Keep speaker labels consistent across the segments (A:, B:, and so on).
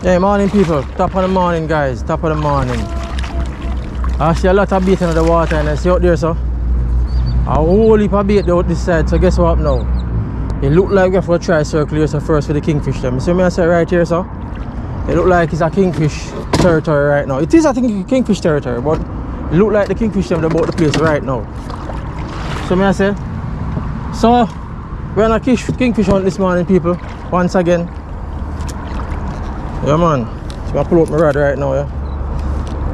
A: Hey, morning people. Top of the morning, guys. Top of the morning. I see a lot of bait in the water and I see out there, so a whole heap of bait out this side. So guess what now? It look like we have to try circle here so first for the kingfish them. You see me I say right here, so it look like it's a kingfish territory right now. It is a kingfish territory, but it look like the kingfish them about the place right now. So me I say. So we're on a kingfish hunt this morning, people. Once again. Yeah man. So I pull out my rod right now, yeah.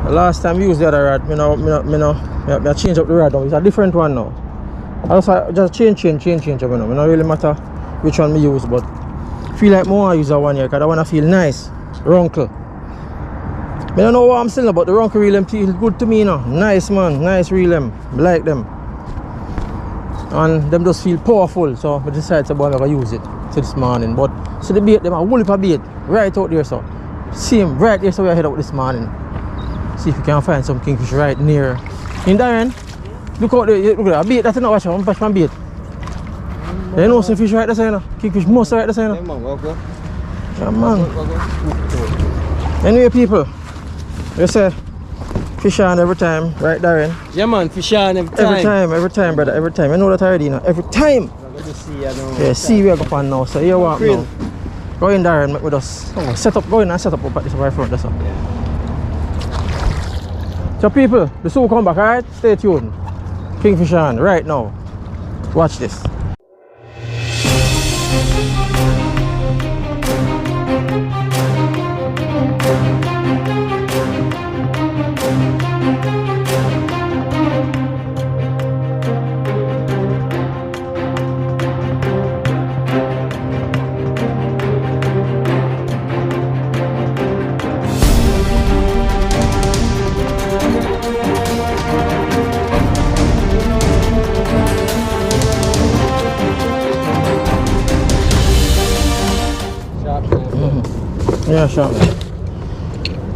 A: The last time we used the other rod, I change up the rod now. It's a different one now. I just change up now. It don't really matter which one we use, but I feel like more I use that one here because I want to feel nice. Runkle. I don't know what I'm saying about the Runkle reel them feel good to me, you know. Nice man, nice reel them. I like them. And them just feel powerful, so I decided to never use it till this morning. But so the bait them a whole heap of bait right out there, so same right there, so we head out this morning. See if we can find some kingfish right near. In Darren, look out there, look at that bait, that's not watch out, I'm bait. You know some fish right there, you know? Kingfish most right there, you know? Yeah man. Anyway people, you say fish on every time, right Darren?
B: Yeah man, fish on every time.
A: Every time brother, every time. I know that already, you know, every time. Yeah, see where I go on now, so here what now. Go in there and make with us. Set up, go in and set up at this right front, that's all. Yeah. So people, the zoo come back, alright? Stay tuned. Kingfish on right now. Watch this. Yeah, sure.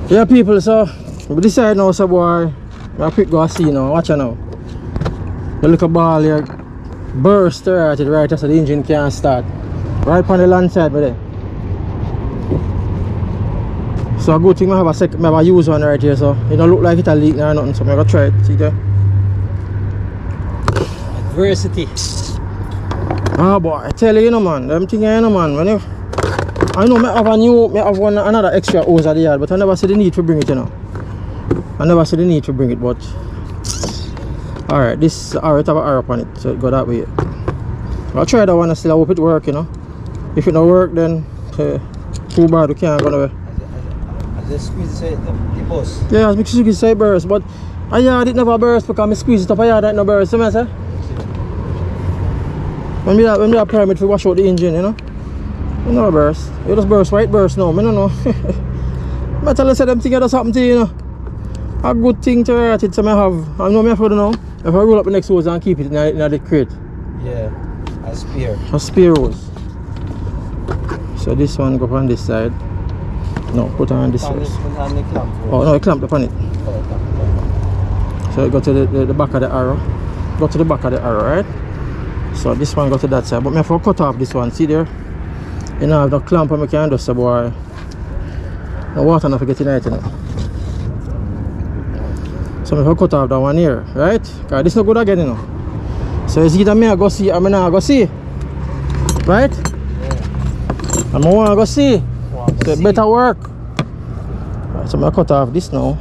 A: Yeah, people, so we decide now, so boy, I quick go see now. Watch it now. The little ball here burst right so the engine can't start. Right on the land side, but there. So a good thing I have a use one right here, so it don't look like it a leak or nothing, so I'm gonna try it. See there?
B: Adversity.
A: Ah boy, I tell you, man, them things you know man, when you I know I have another extra hose at the yard, but I never see the need to bring it, you know. I never see the need to bring it, but alright, this alright have an arrow on it, so it go that way. I'll try that one and still I hope it work, you know. If it don't work, then too bad, we can't go nowhere.
B: As I squeeze the bus.
A: Yeah, as I squeeze it burst, but I yard it never burst because I squeeze it up, I yard it no burst, you know what I say? When we have permit to wash out the engine, you know. You know burst. You just burst, right burst now, I don't know. I tell you say them things something to you, you know. A good thing to write it, so I have. I know me for now. If I roll up the next hose and keep it in the crate.
B: Yeah, a spear.
A: A spear hose. So this one go on this side. No, put on this side. Oh no, it clamped upon it. So it go to the back of the arrow. Go to the back of the arrow, right? So this one go to that side. But me have to cut off this one, see there? You know, I have the clamp on my can just so boy. The water not forget tonight, you know. So I have to cut off that one here, right? Because this is not good again, you know. So it's either me I go see or me not go see. Right? Yeah. And I want to go see. So it better work. Right, so I cut off this now.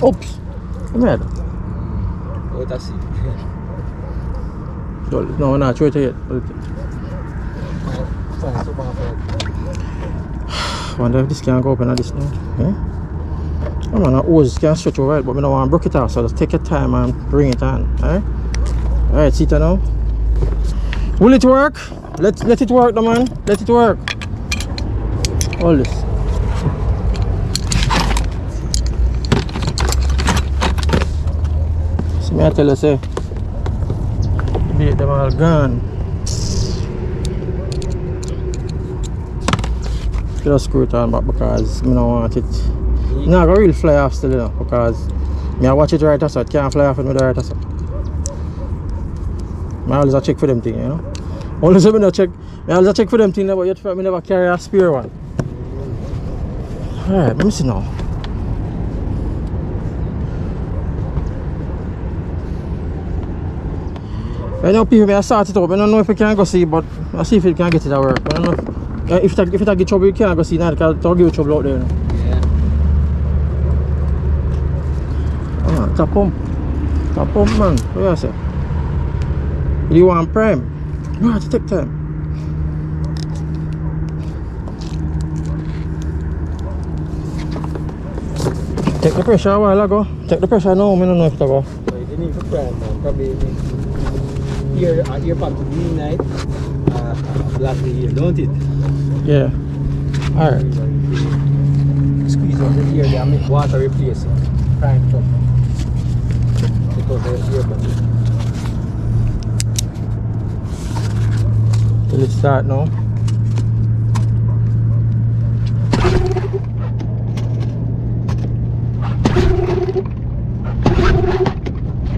A: Oops. Come here.
B: What I see.
A: No, no, throw it yet. Wonder if this can go open at this now. Yeah? I'm gonna hose can stretch over it, but I don't want to break it off, so just take your time and bring it on. Alright, see it now. Will it work? Let it work, man. Let it work. All this. See me I tell you say. Them all gone. Just screw it on back because I don't want it. No, I go real fly off still, you know, because I watch it right so it can't fly off with me right so. I always check for them things, you know. Only so me no check. Me always check for them things, but yet me never carry a spare one. Alright, let me see now. I know people may start it up. I don't know if we can go see, but I see if it can get it to work. I don't know if it get trouble, you can't go see now because it'll give you trouble out there. You know?
B: Yeah.
A: Ah, top pump. Top pump, man. What you say? You want prime? You have to take time. Take the pressure a while ago. Take the pressure now, I don't know if it'll go.
B: So you need to prime, man. Probably ear pump to midnight. Last year, don't it?
A: Yeah. Alright.
B: Squeeze out the ear there and make water replace it. Prime top. Because the ear pump.
A: Till it start now.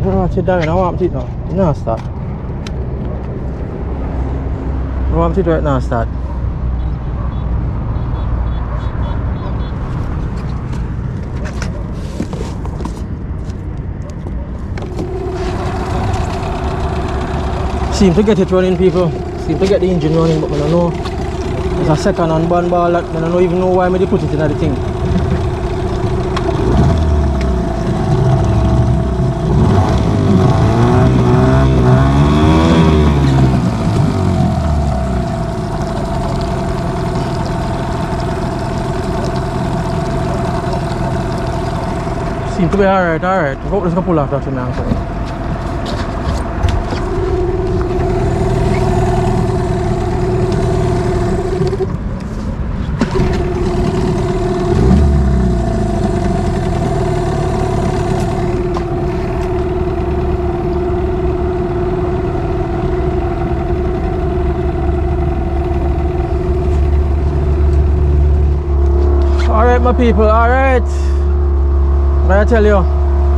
A: I want it down, I want it now. Now start. I want it right now start. Seem to get it running, people. Seem to get the engine running, but I don't know. There's a second hand band ball that I don't even know why I put it in the thing. Seem to be alright. I hope this can pull off that thing now. So. Alright, my people, alright. I tell you,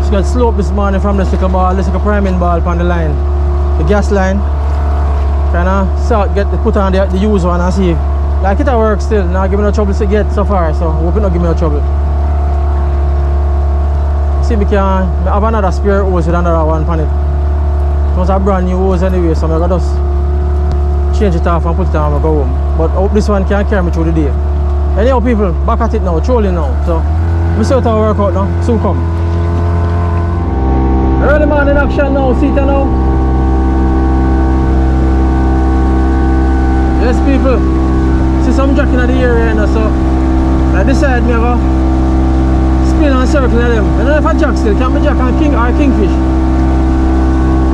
A: just got slope this morning from the sticker ball, the sticker priming ball on the line, the gas line. Kinda start put on the used one and see. Like it works still, not give me no trouble to get so far, so hope it not give me no trouble. See me can have another spare hose with another one on it. It was a brand new hose anyway, so I'm gonna just change it off and put it on and go home. But I hope this one can carry me through the day. Anyhow people, back at it now, trolling now. So we see how it work out now, soon come. Early man in action now, see it now. Yes people, see some jack in the area now, so like this side me have a spin and circle of them. I don't know if a jack still, can be jack and king or kingfish.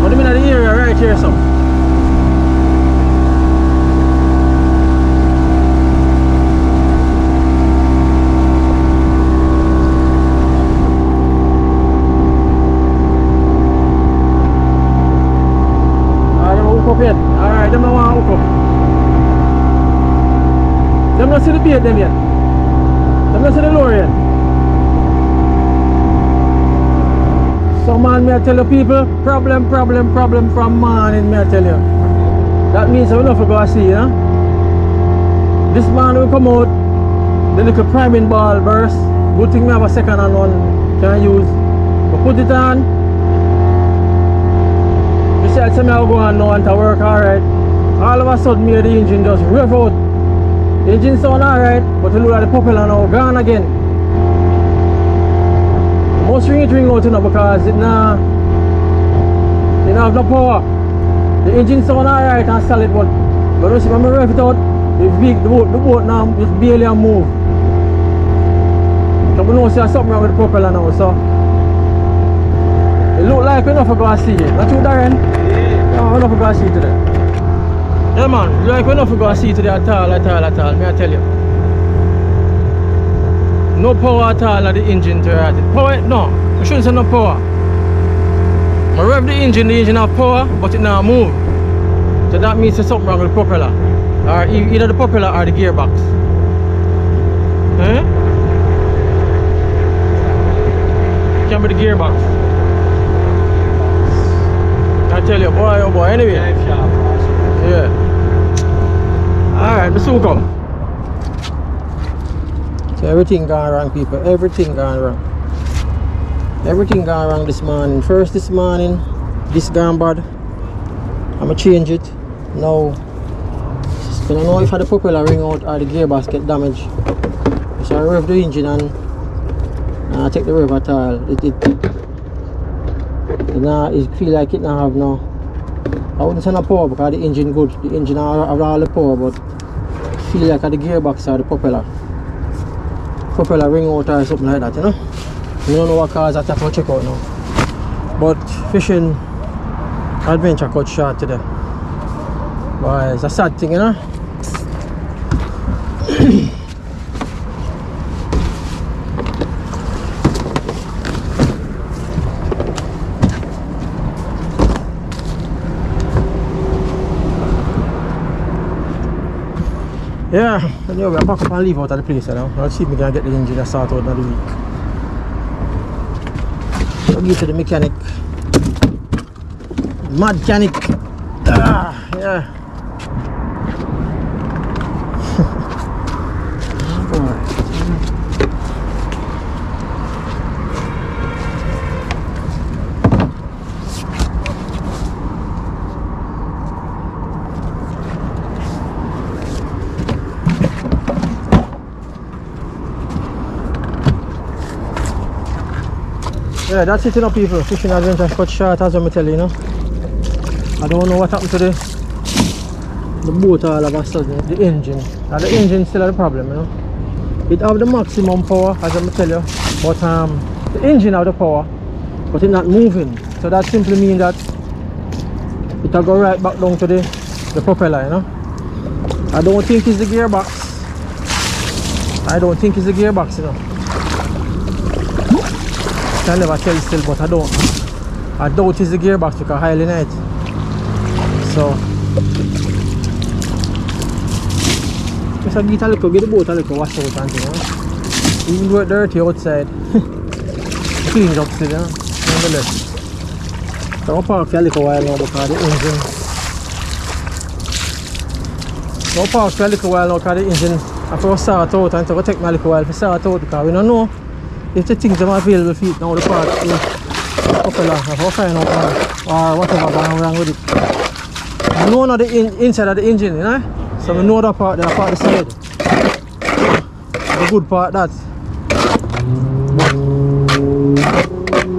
A: But I'm in the area right here so. Alright, them don't want to hook up. Them not see the bait them yet. Them not see the lure yet. So man, me I tell you people, problem from morning, me I tell you. That means I will not go see, huh? This man will come out, the little priming ball burst. Good thing me have a second hand one can use. But put it on. I said I'll go on now and to work alright. All of a sudden me the engine just rev out. The engine sound alright, but you look at the propeller now gone again. You must ring out you know because it nah have no power. The engine sound alright and solid, but you see when I rev it out, the boat now just barely move. So we know see something wrong with the propeller now, so it look like we're not going to see it. Not you, Darren? No, we're not going to see it today. Yeah, man. Look like we're not going to see it today at all. May I tell you. No power at all at the engine to ride it. Power? No. I shouldn't say no power. I rev the engine have power, but it now move. So that means there's something wrong with the propeller. Or either the propeller or the gearbox. Eh? Can be the gearbox. I tell you, boy, oh boy, anyway. Yeah. Alright, the Suko. So everything gone wrong, people. Everything gone wrong. Everything gone wrong this morning. First this morning, this gone bad. I'ma change it. Now, I don't know if the propeller ring out or the gearbox get damaged. So I rev the engine and I take the rev at all. It feel like it now have no. I wouldn't say no power because the engine good. The engine have all the power, but feel like the gearbox or the propeller ring out or something like that, you know. You don't know what cause that, I have to check out now. But fishing adventure cut short today. But it's a sad thing, you know. Yeah, anyway, I'm back up and leave out of the place now. I'll see if we can get the engine sorted out another week. I'll give to the mechanic. Mechanic. Yeah. Yeah, that's it, you know, people. Fishing adventure cut short, as I tell you, you know. I don't know what happened to the boat all of a sudden, the engine. Now the engine still has a problem, you know. It have the maximum power, as I tell you, but the engine have the power, but it's not moving. So that simply means that it will go right back down to the propeller, you know. I don't think it's the gearbox. I don't think it's the gearbox, you know. I never tell still, but I doubt it's the gearbox because highly night. So just get a little, get the boat a little wash out and thing, you know? Even though it's dirty outside, clean it up still, you know? Nonetheless. So I'll park for a little while now because the engine. I'll park for a little while now because the engine I have to sort out, and it will take me a little while to sort out because we don't know if the things are available for it now, the parts, the propeller, I have to find out or whatever going wrong with it. I know now the inside of the engine, you know? So we know that part, the part of the side. The good part that.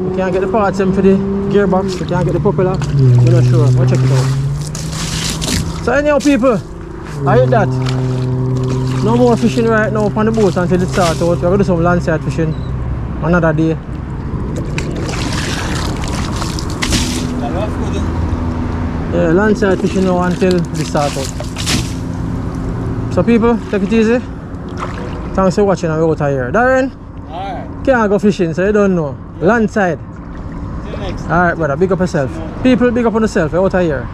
A: We can't get the parts in for the gearbox, we can't get the propeller. We're not sure, we'll check it out. So anyhow people, I hate that. No more fishing right now on the boat until it starts out. We're going to do some landside fishing another day. Yeah, landside fishing now until it starts out. So people, take it easy. Thanks for watching and we're out of here. Darren? Alright. Can't go fishing, so you don't know. Landside.
B: See you next time.
A: Alright brother, big up yourself. People, big up on yourself, we're out of here.